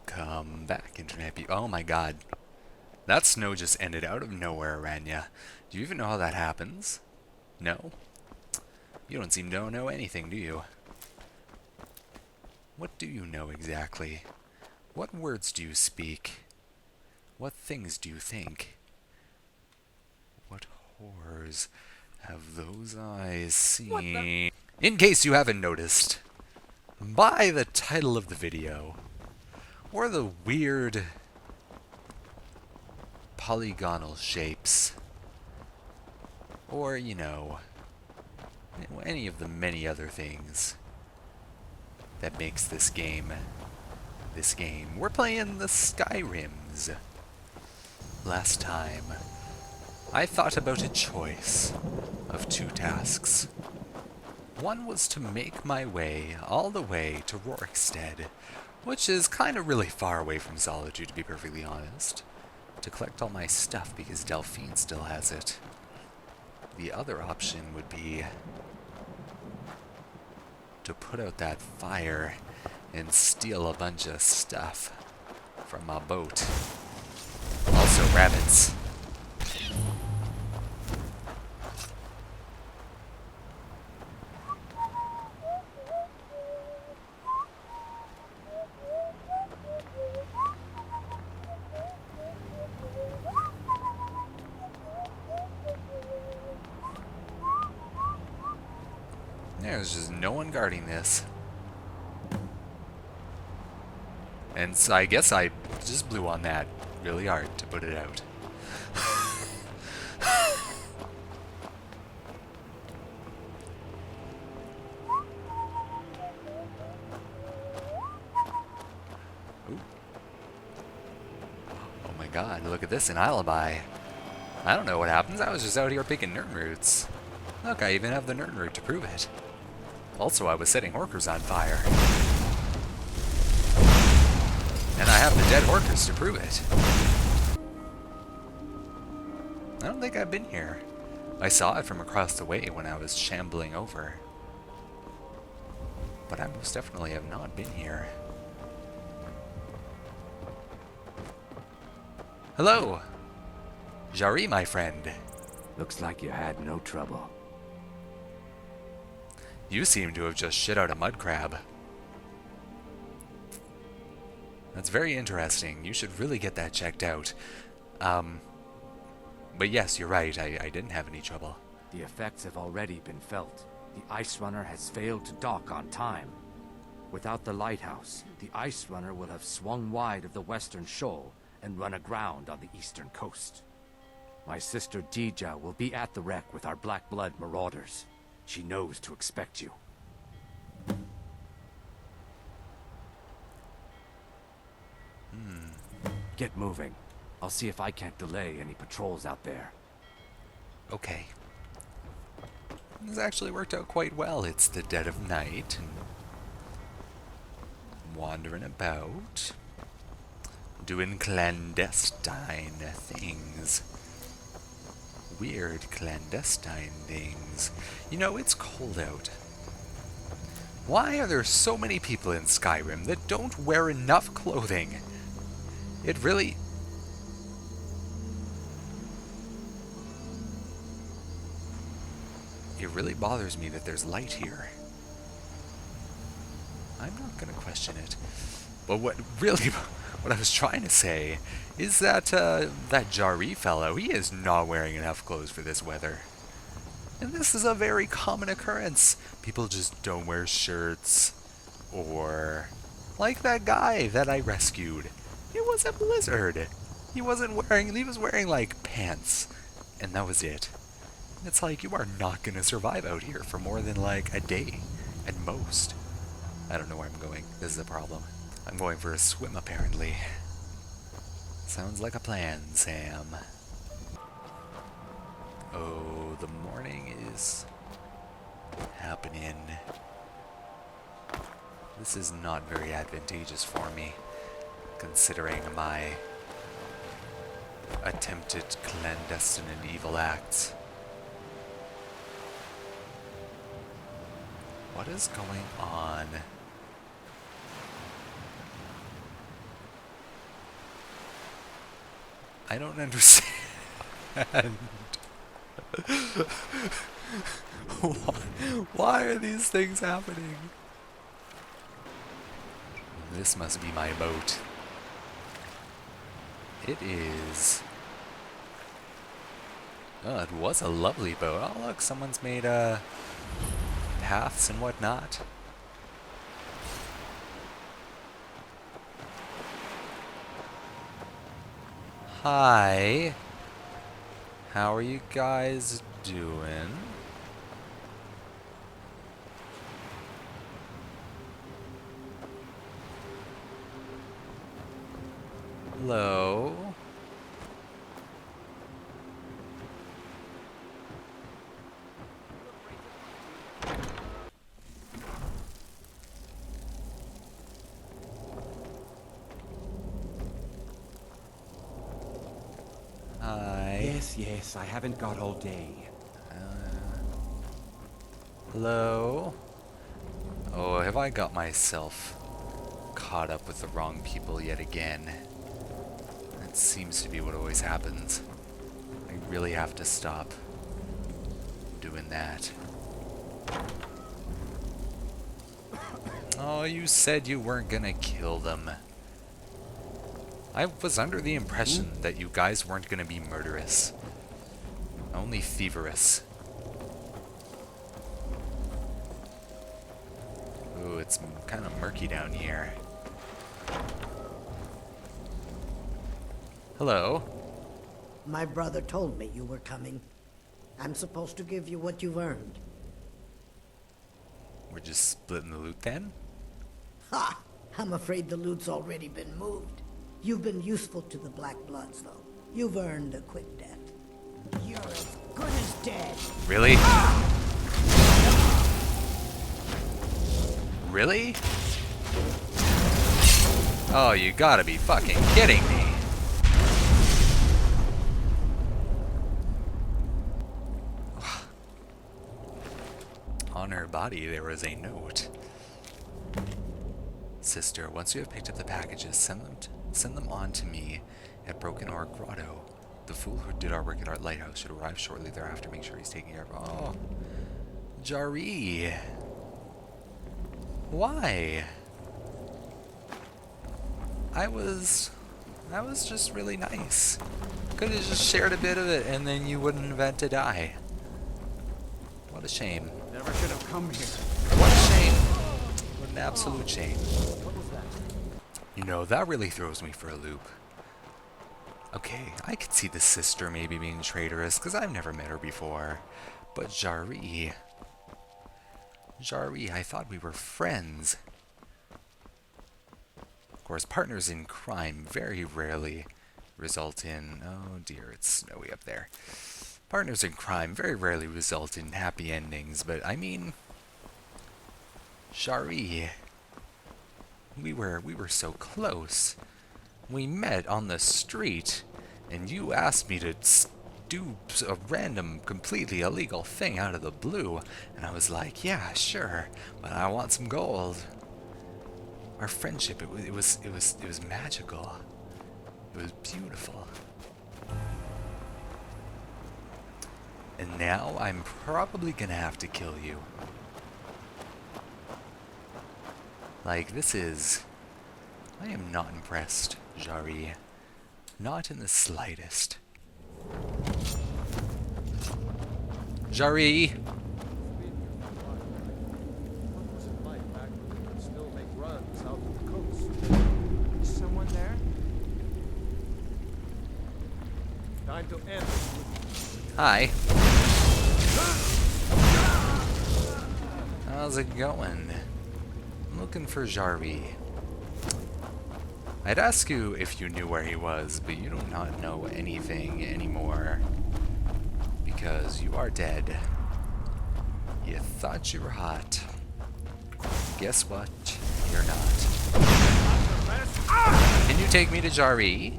Welcome back, Internet people. Oh my god. That snow just ended out of nowhere, Rania. Do you even know how that happens? No? You don't seem to know anything, do you? What do you know exactly? What words do you speak? What things do you think? What horrors have those eyes seen? In case you haven't noticed, by the title of the video, or the weird polygonal shapes, or, you know, any of the many other things that makes this game. We're playing the Skyrims. Last time, I thought about a choice of two tasks. One was to make my way all the way to Rorikstead, which is kind of really far away from Solitude, to be perfectly honest, to collect all my stuff because Delphine still has it. The other option would be to put out that fire and steal a bunch of stuff from my boat. Also rabbits. There's just no one guarding this. And so I guess I just blew on that really hard to put it out. Ooh. Oh my god, look at this, an alibi. I don't know what happens, I was just out here picking nerd roots. Look, I even have the nerd root to prove it. Also, I was setting Horkers on fire. And I have the dead Horkers to prove it. I don't think I've been here. I saw it from across the way when I was shambling over. But I most definitely have not been here. Hello! Jari, my friend. Looks like you had no trouble. You seem to have just shit out a mud crab. That's very interesting. You should really get that checked out. But yes, you're right. I didn't have any trouble. The effects have already been felt. The Ice Runner has failed to dock on time. Without the lighthouse, the Ice Runner will have swung wide of the western shoal and run aground on the eastern coast. My sister Dija will be at the wreck with our Black Blood marauders. She knows to expect you. Get moving. I'll see if I can't delay any patrols out there. Okay. This actually worked out quite well. It's the dead of night and wandering about, doing clandestine things. Weird clandestine things. You know, it's cold out. Why are there so many people in Skyrim that don't wear enough clothing? It really bothers me that there's light here. I'm not gonna question it. But what I was trying to say is that that Jari fellow, he is not wearing enough clothes for this weather. And this is a very common occurrence. People just don't wear shirts. Or like that guy that I rescued. It was a blizzard. He was wearing like pants. And that was it. It's like, you are not gonna survive out here for more than like a day at most. I don't know where I'm going. This is a problem. I'm going for a swim, apparently. Sounds like a plan, Sam. Oh, the morning is happening. This is not very advantageous for me, considering my attempted clandestine and evil acts. What is going on? I don't understand. Why are these things happening? This must be my boat. It is. Oh, it was a lovely boat. Oh, look, someone's made paths and whatnot. Hi. How are you guys doing? Hello. Hi. Yes, I haven't got all day. Hello. Oh, have I got myself caught up with the wrong people yet again? That seems to be what always happens. I really have to stop doing that. Oh, you said you weren't gonna kill them. I was under the impression that you guys weren't gonna be murderous. Only thieverous. Ooh, it's kind of murky down here. Hello. My brother told me you were coming. I'm supposed to give you what you've earned. We're just splitting the loot then? Ha! I'm afraid the loot's already been moved. You've been useful to the Black Bloods, though. You've earned a quick death. You're as good as dead. Really? Really? Oh, you gotta be fucking kidding me. On her body there was a note. Sister, once you have picked up the packages, send them on to me at Broken Oar Grotto. The fool who did our work at our lighthouse should arrive shortly thereafter. Make sure he's taking care of. Oh, Jari. Why? I was just really nice. Could have just shared a bit of it, and then you wouldn't have had to die. What a shame. Never should have come here. What a shame. What an absolute shame. You know, that really throws me for a loop. Okay, I could see the sister maybe being traitorous, because I've never met her before. But Jari... Jari, I thought we were friends. Of course, partners in crime very rarely result in... Oh dear, it's snowy up there. Partners in crime very rarely result in happy endings, but I mean... Jari... We were so close. We met on the street, and you asked me to do a random, completely illegal thing out of the blue, and I was like, yeah, sure, but I want some gold. Our friendship, it was magical. It was beautiful. And now I'm probably gonna have to kill you. Like, this is... I am not impressed, Jari. Not in the slightest. Jari! What was it like back when we could still make runs out to the coast? Is someone there? Time to end. Hi. How's it going? I'm looking for Jari. I'd ask you if you knew where he was, but you do not know anything anymore. Because you are dead. You thought you were hot. Guess what? You're not. Can you take me to Jari?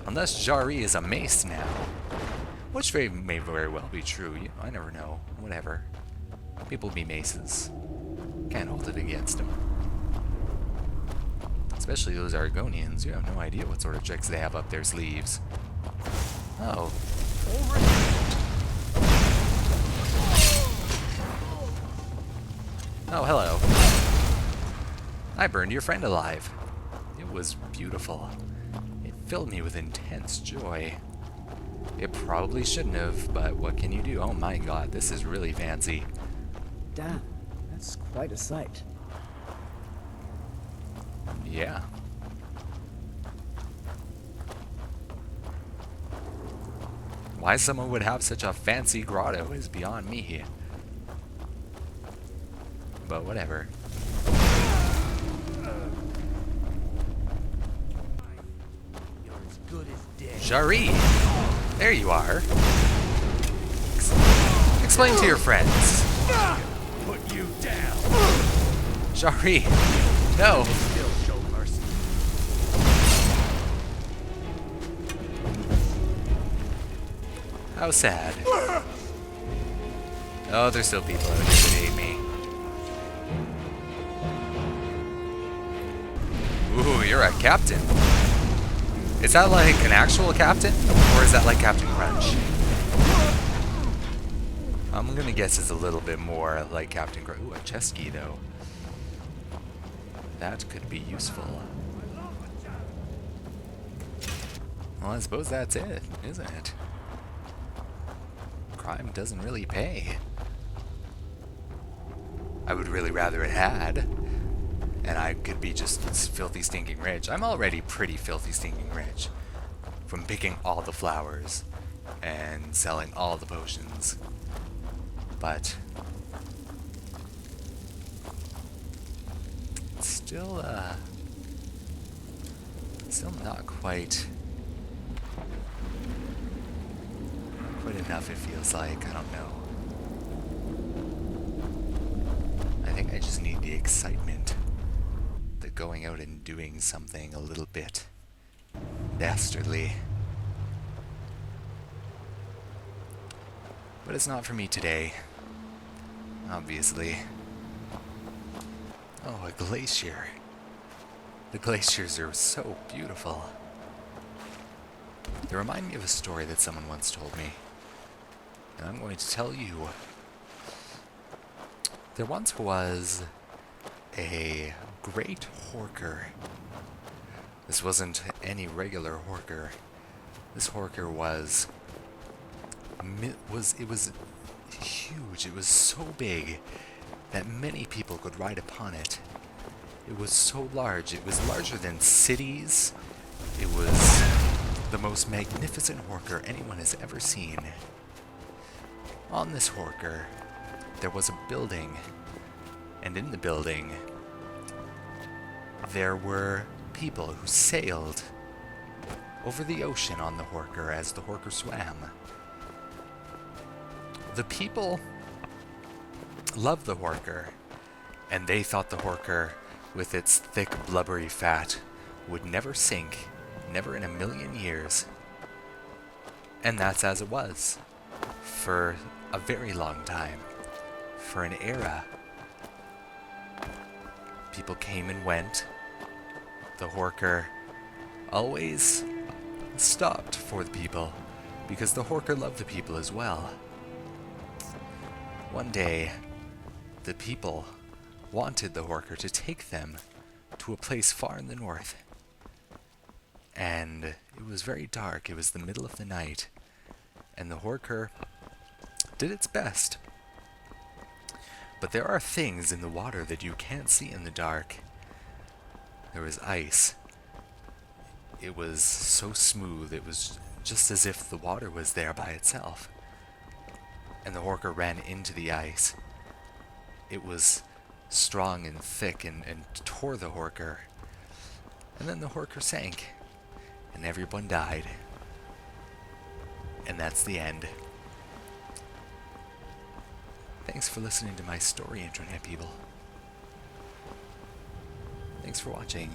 Unless Jari is a mace now. Which may very well be true. You know, I never know. Whatever. People be maces. Can't hold it against them. Especially those Argonians. You have no idea what sort of tricks they have up their sleeves. Oh. Oh, hello. I burned your friend alive. It was beautiful. It filled me with intense joy. It probably shouldn't have, but what can you do? Oh my god, this is really fancy. Damn, that's quite a sight. Yeah. Why someone would have such a fancy grotto is beyond me. But whatever. You're as good as dead. Jari! There you are. Explain to your friends. Put you down. Jari! No! Still show mercy. How sad. Oh, there's still people out here that hate me. Ooh, you're a captain. Is that like an actual captain? Or is that like Captain Crunch? I'm gonna guess it's a little bit more like Captain Crunch. Ooh, a chest key though. That could be useful. Well, I suppose that's it, isn't it? Crime doesn't really pay. I would really rather it had. And I could be just filthy stinking rich. I'm already pretty filthy stinking rich. From picking all the flowers and selling all the potions. But it's still not quite enough, it feels like. I don't know. I think I just need the excitement. The going out and doing something a little bit dastardly. But it's not for me today. Obviously. Oh, a glacier. The glaciers are so beautiful. They remind me of a story that someone once told me. And I'm going to tell you. There once was a great Horker. This wasn't any regular Horker. This Horker was huge. It was so big that many people could ride upon it. It was so large. It was larger than cities. It was the most magnificent Horker anyone has ever seen. On this Horker, there was a building, and in the building, there were people who sailed over the ocean on the Horker as the Horker swam. The people loved the Horker, and they thought the Horker, with its thick, blubbery fat, would never sink, never in a million years. And that's as it was, for a very long time, for an era. People came and went. The Horker always stopped for the people, because the Horker loved the people as well. One day, the people wanted the Horker to take them to a place far in the north. And it was very dark. It was the middle of the night. And the Horker did its best. But there are things in the water that you can't see in the dark. There was ice. It was so smooth, it was just as if the water was there by itself. And the Horker ran into the ice. It was strong and thick and tore the Horker. And then the Horker sank. And everyone died. And that's the end. Thanks for listening to my story, Internet people. Thanks for watching.